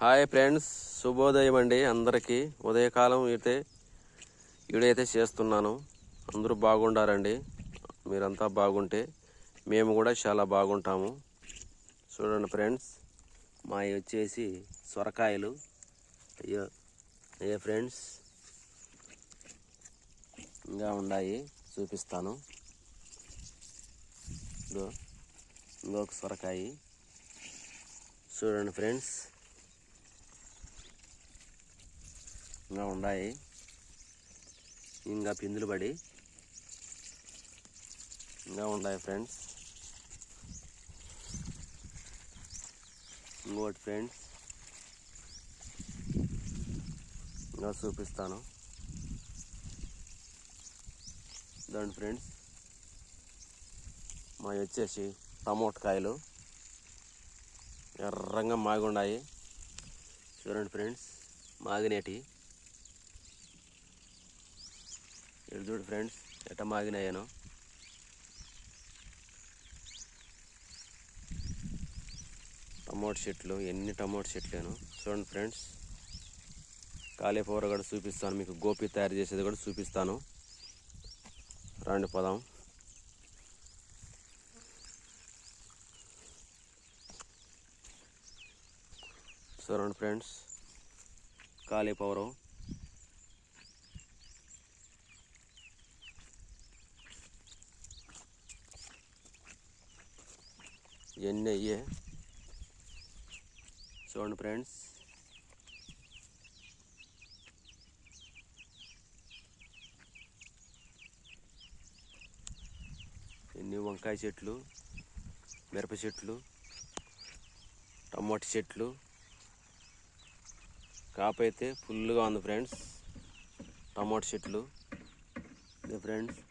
Hi friends, శుభోదయం అండి అందరికీ. ఉదయకాలం వీడైతే చేస్తున్నాను. అందరూ బాగుండారండి. మీరంతా బాగుంటే మేము కూడా చాలా బాగుంటాము. చూడండి ఫ్రెండ్స్, మావి వచ్చేసి సొరకాయలు. అయ్యో ఫ్రెండ్స్, ఇంకా ఉన్నాయి, చూపిస్తాను. ఇంకొక సొరకాయ చూడండి ఫ్రెండ్స్, ఇంకా ఉన్నాయి. ఇంకా పిందులు పడి ఇంకా ఉన్నాయి ఫ్రెండ్స్. ఇంకోటి ఫ్రెండ్స్, ఇంకా చూపిస్తాను. దాని ఫ్రెండ్స్, మా వచ్చేసి టమోటకాయలు ఎర్రంగా మాగున్నాయి. చూడండి ఫ్రెండ్స్, మాగినేటి చూడు ఫ్రెండ్స్, ఎట్ట మాగినాయను. టమోటా చెట్లు, ఎన్ని టమోటా చెట్లేను. చూడండి ఫ్రెండ్స్, కాలీఫ్లవర్ కూడా చూపిస్తాను మీకు. గోపి తయారు చేసేది కూడా చూపిస్తాను. రండి పోదాం. చూడండి ఫ్రెండ్స్, కాలీఫ్లవరు ఇవన్నీ అయ్యే. చూడండి ఫ్రెండ్స్, ఎన్ని వంకాయ చెట్లు, మిరప చెట్లు, టమోటా చెట్లు. కాపు అయితే ఫుల్గా ఉంది ఫ్రెండ్స్. టమోటా చెట్లు ఇది ఫ్రెండ్స్,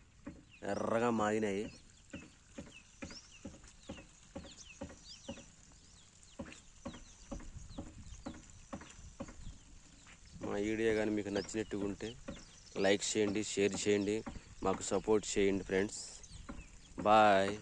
ఎర్రగా మాగినాయి. మా వీడియో కానీ మీకు నచ్చినట్టుగా ఉంటే లైక్ చేయండి, షేర్ చేయండి, మాకు సపోర్ట్ చేయండి ఫ్రెండ్స్. బాయ్.